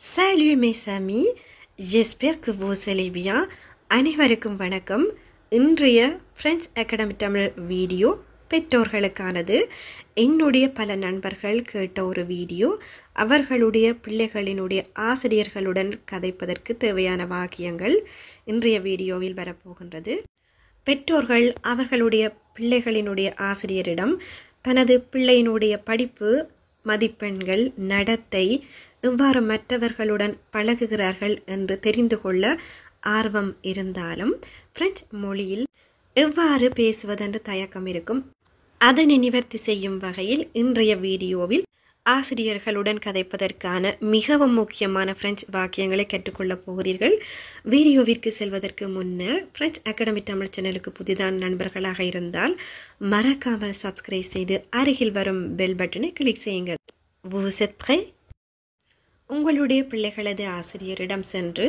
Salut mes amis, j'espère que vous allez bien. அனைவருக்கும் வணக்கம். இன்றைய French Academy தமிழ் வீடியோ பெற்றோர்களுக்கானது. என்னுடைய பல நண்பர்கள் கேட்ட ஒரு வீடியோ. அவர்களுடைய பிள்ளைகளினுடைய ஆசிரியர்களுடன் கதைப்பதற்கு தேவையான வாக்கியங்கள் இன்றைய வீடியோவில் வரப்போகின்றது. பெற்றோர்கள் அவர்களுடைய பிள்ளைகளினுடைய ஆசிரியரிடம் தனது பிள்ளையினுடைய படிப்பு, மதிப்பெண்கள், நடத்தை, எவ்வாறு மற்றவர்களுடன் பழகுகிறார்கள் என்று தெரிந்து கொள்ள ஆர்வம் இருந்தாலும் பிரெஞ்சு மொழியில் எவ்வாறு பேசுவதென்று தயக்கம் இருக்கும். அதனை நிவர்த்தி செய்யும் வகையில் இன்றைய வீடியோவில் ஆசிரியர்களுடன் கதைப்பதற்கான மிகவும் முக்கியமான பிரெஞ்சு வாக்கியங்களை கற்றுக்கொள்ளப் போகிறீர்கள். வீடியோவிற்கு செல்வதற்கு முன்னர் பிரெஞ்சு அகாடமி தமிழ் சேனலுக்கு புதிதான நண்பர்களாக இருந்தால் மறக்காமல் சப்ஸ்கிரைப் செய்து அருகில் வரும் பெல் பட்டனை கிளிக் செய்யுங்கள். Vous êtes prêts? உங்களுடைய பிள்ளைகளது ஆசிரியரிடம் சென்று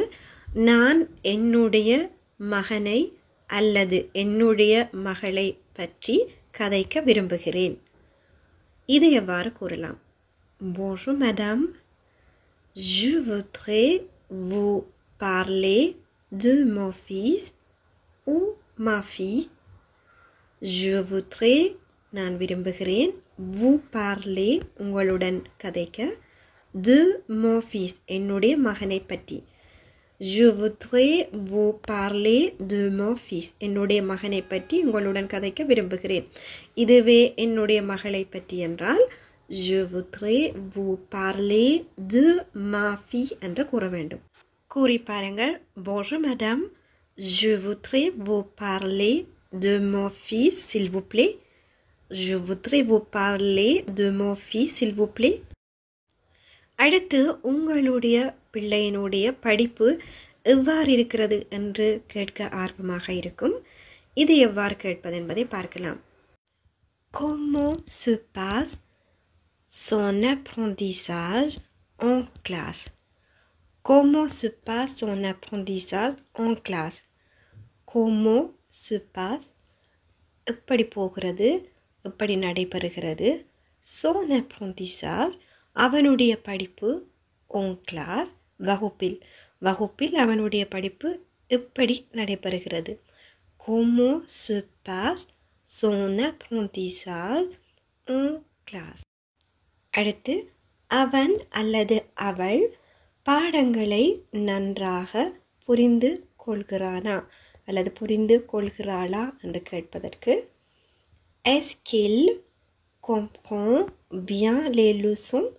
நான் என்னுடைய மகனை அல்லது என்னுடைய மகளை பற்றி கதைக்க விரும்புகிறேன். இது எவ்வாறு கூறலாம்? Bonjour madame, je voudrais vous parler de mon fils ou ma fille. Je voudrais, நான் விரும்புகிறேன், vous parler, உங்களுடன் கதைக்க, de mon fils, என்னுடைய மகனை பற்றி. Je voudrais vous parler de mon fils, என்னுடைய மகனை பற்றி உங்களுடன் கதைக்க விரும்புகிறேன். இதுவே என்னுடைய மகளை பற்றி என்றால் Je voudrais vous parler de ma fille என்று கூற வேண்டும். கூறி பாருங்கள். Bonjour madame, je voudrais vous parler de mon fils s'il vous plaît. Je voudrais vous parler de mon fils s'il vous plaît. அடுத்து உங்களுடைய பிள்ளையினுடைய படிப்பு எவ்வாறு இருக்கிறது என்று கேட்க ஆர்வமாக இருக்கும். இது எவ்வாறு கேட்பது என்பதை பார்க்கலாம். Comment se passe son apprentissage en classe? Comment se passe son apprentissage en classe? Comment se passe, எப்படி போகிறது, எப்படி நடைபெறுகிறது. Son apprentissage, அவனுடைய படிப்பு. En classe, வகுப்பில். வகுப்பில் அவனுடைய படிப்பு எப்படி நடைபெறுகிறது. Comment se passe son apprentissage en classe? அடுத்து அவன் அல்லது அவள் பாடங்களை நன்றாக புரிந்து கொள்கிறானா அல்லது புரிந்து கொள்கிறாளா என்று கேட்பதற்கு Est-ce qu'il comprend bien les leçons?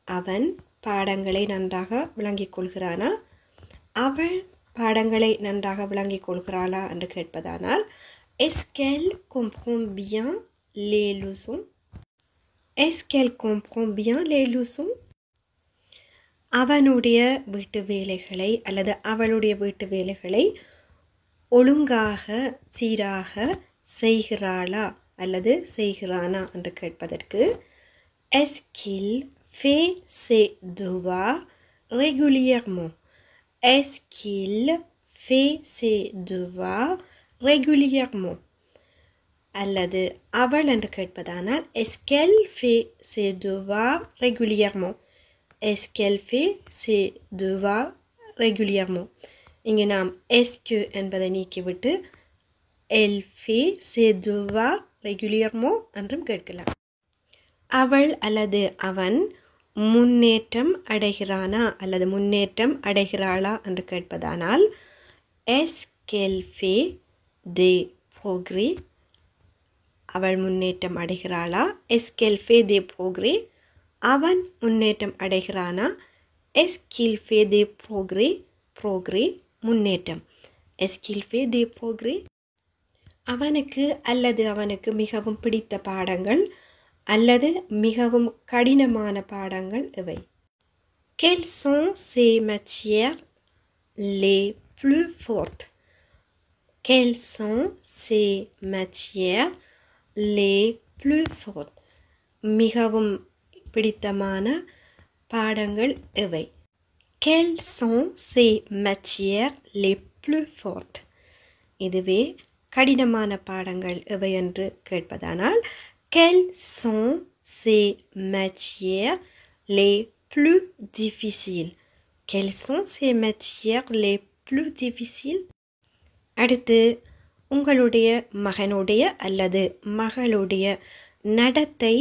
அவன் பாடங்களை நன்றாக விளங்கிக் கொள்கிறானா, அவள் பாடங்களை நன்றாக விளங்கிக் கொள்கிறாளா என்று கேட்பதானால் Est-ce qu'elle comprend bien les leçons? Est-ce qu'elle comprend bien les leçons? அவனுடைய வீட்டு வேலைகளை அல்லது அவளுடைய வீட்டு வேலைகளை ஒழுங்காக சீராக செய்கிறாளா அல்லது செய்கிறானா என்று கேட்பதற்கு Est-ce qu'il fait ses devoirs régulièrement? Est-ce qu'il fait ses devoirs régulièrement? அல்லது அவள் என்று கேட்பதானால் Est-ce qu'elle fait ses devoirs régulièrement? Est-ce qu'elle fait ses devoirs régulièrement? இங்கு நாம் est-ce que என்பதை நீக்கிவிட்டு Elle fait ses devoirs régulièrement என்றும் கேட்கலாம். அவள் அல்லது அவன் முன்னேற்றம் அடைகிறானா அல்லது முன்னேற்றம் அடைகிறாளா என்று கேட்பதானால் Est-ce qu'elle fait des progrès? அவள் முன்னேற்றம் அடைகிறாளா. Est-ce qu'elle fait des progrès? அவன் முன்னேற்றம் அடைகிறானா. Est-ce qu'il fait des progrès? Progrès, முன்னேற்றம். Est-ce qu'il fait des progrès? அவனுக்கு அல்லது அவனுக்கு மிகவும் பிடித்த பாடங்கள் அல்லது மிகவும் கடினமான பாடங்கள் எவை? Quelles sont ses matières les plus fortes? Quelles sont ses matières les plus fortes? மிகவும் பிடித்தமான பாடங்கள் எவை? Quelles sont ses matières les plus fortes? இதுவே கடினமான பாடங்கள் எவை என்று கேட்பதானால் Quelles sont ses matières les plus difficiles. Quelles sont ces matières les plus difficiles? அடுத்து உங்களுடைய மகனுடைய அல்லது மகளுடைய நடத்தை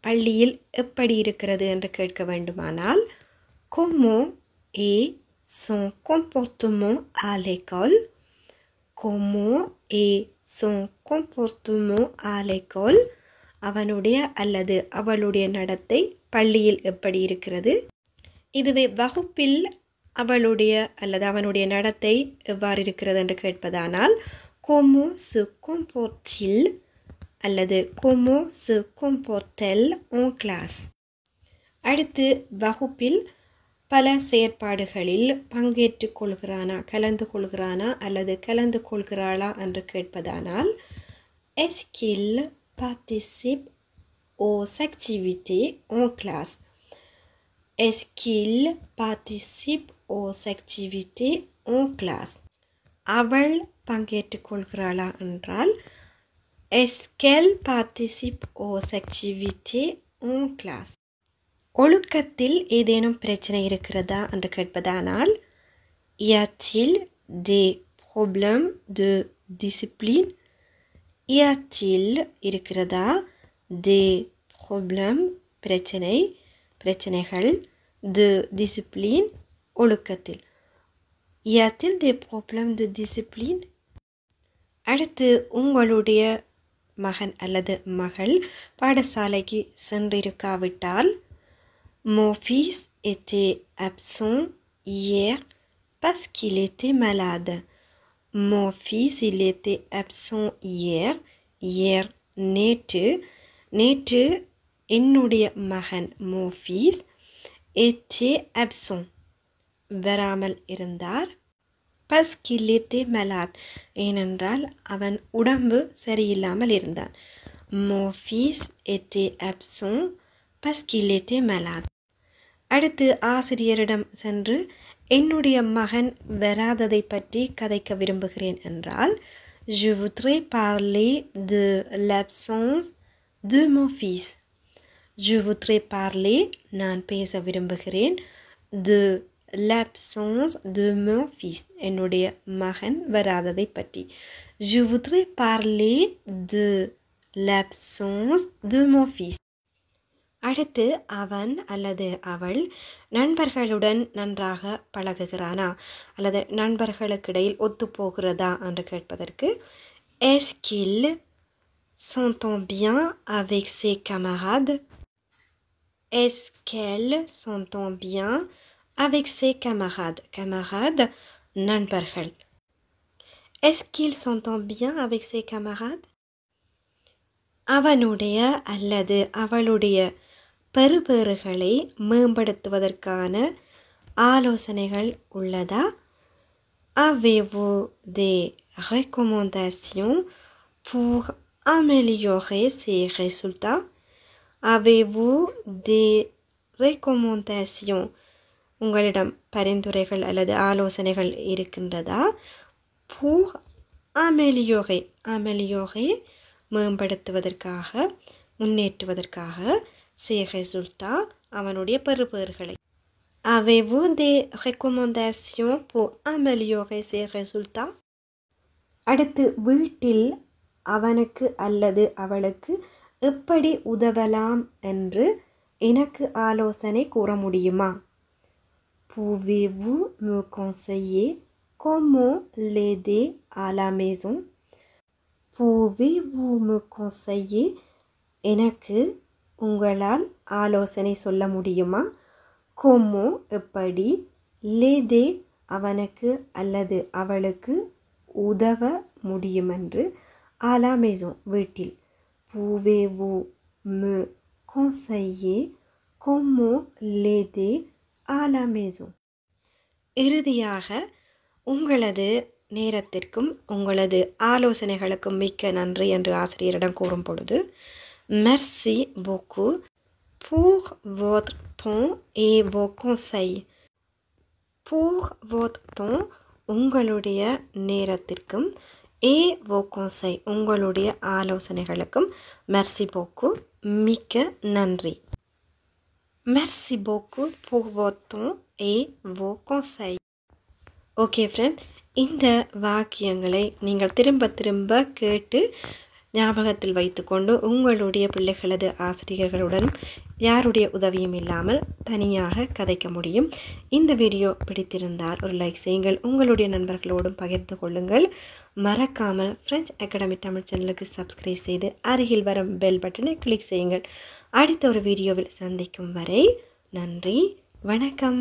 பள்ளியில் எப்படி இருக்கிறது என்று கேட்க வேண்டுமானால் comment est son comportement à l'école? Comment est son comportement à l'école? அவனுடைய அல்லது அவளுடைய நடத்தை பள்ளியில் எப்படி இருக்கிறது? இதுவே வகுப்பில் அவளுடைய அல்லது அவனுடைய நடத்தை எவ்வாறு இருக்கிறது என்று கேட்பதானால் comment se comporte-t-il அல்லது comment se comporte-t-elle en classe? அடுத்து வகுப்பில் பல செயற்பாடுகளில் பங்கேற்றுக் கொள்கிறானா கலந்து கொள்கிறானா அல்லது கலந்து கொள்கிறாளா என்று கேட்பதானால் est-ce qu'il participe aux activités en classe? Est-ce qu'il participe aux activités en classe? அவள் பங்கேற்றுக் கொள்கிறாளா என்றால் est-ce qu'elle participe aux activités en classe? ஒழுக்கத்தில் ஏதேனும் பிரச்சனை இருக்கிறதா என்று கேட்பதானால் y a-t-il des problèmes de discipline? Y a-t-il இருக்கிறதா des problèmes பிரச்சனைகள் de discipline ஒழுக்கத்தில் y a-t-il des problèmes de discipline? அடுத்து உங்களுடைய மகன் அல்லது மகள் பாடசாலைக்கு சென்றிருக்காவிட்டால் mon fils était absent hier parce qu'il était malade. Mon fils il était absent hier. Hier நேற்று என்னுடைய மகன் mon fils était absent வராமல் இருந்தார் parce qu'il était malade ஏனென்றால் அவன் உடம்பு சரியில்லாமல் இருந்தான். Mon fils était absent parce qu'il était malade. அடுத்து ஆசிரியரிடம் சென்று என்னுடைய மகன் வராததை பற்றி கதைக்க விரும்புகிறேன் என்றால் je voudrais parler de l'absence de mon fils. Je voudrais parler நான் பேச விரும்புகிறேன் de l'absence de mon fils என்னுடைய மகன் வராததை பற்றி je voudrais parler de l'absence de mon fils. அடுத்து அவன் அல்லது அவள் நண்பர்களுடன் நன்றாக பழகுகிறானா அல்லது நண்பர்களுக்கிடையில் ஒத்துப்போகிறதா என்று கேட்பதற்கு est-ce qu'il s'entend bien avec ses camarades? Est-ce qu'elle s'entend bien avec ses camarades? Camarades நண்பர்கள். Est-ce qu'il s'entend bien avec ses camarades? அவனுடைய அல்லது அவளுடைய பெறுபேறுகளை மேம்படுத்துவதற்கான ஆலோசனைகள் உள்ளதா? Avez-vous des recommandations pour améliorer ses résultats? Avez-vous des recommandations? உங்களிடம் பரிந்துரைகள் அல்லது ஆலோசனைகள் இருக்கின்றதா? Pour améliorer மேம்படுத்துவதற்காக முன்னேற்றுவதற்காக ces résultats அவனுடைய பெறுபேறுகளை. Avez-vous des recommandations pour améliorer ces résultats? அடுத்து வீட்டில் அவனுக்கு அல்லது அவளுக்கு எப்படி உதவலாம் என்று எனக்கு ஆலோசனை கூற முடியுமா? Pouvez-vous me conseiller comment l'aider à la maison? Pouvez-vous me conseiller எனக்கு உங்களால் ஆலோசனை சொல்ல முடியுமா? Comment எப்படி l'aider அவனுக்கு அல்லது அவளுக்கு உதவ முடியுமென்று à la maison வீட்டில். Pouvez-vous me conseiller comment l'aider à la maison? இறுதியாக உங்களது நேரத்திற்கும் உங்களது ஆலோசனைகளுக்கும் மிக்க நன்றி என்று ஆசிரியரிடம் கூறும் பொழுது merci beaucoup pour votre temps et vos conseils. Pour votre temps உங்களுடைய நேரத்திற்கும் et vos conseils உங்களுடைய ஆலோசனைகளுக்கும் merci beaucoup மிக்க நன்றி. Merci beaucoup pour votre temps et vos conseils. Okay friend, இந்த வாக்கியங்களை நீங்கள் திரும்ப திரும்ப கேட்டு ஞாபகத்தில் வைத்துக்கொண்டு உங்களுடைய பிள்ளைகளது ஆசிரியர்களுடன் யாருடைய உதவியும் இல்லாமல் தனியாக கதைக்க முடியும். இந்த வீடியோ பிடித்திருந்தால் ஒரு லைக் செய்யுங்கள், உங்களுடைய நண்பர்களோடும் பகிர்ந்து கொள்ளுங்கள். மறக்காமல் ஃப்ரெஞ்ச் அகாடமி தமிழ் சேனலுக்கு சப்ஸ்கிரைப் செய்து அருகில் வரும் பெல் பட்டனை கிளிக் செய்யுங்கள். அடுத்த ஒரு வீடியோவில் சந்திக்கும் வரை நன்றி, வணக்கம்.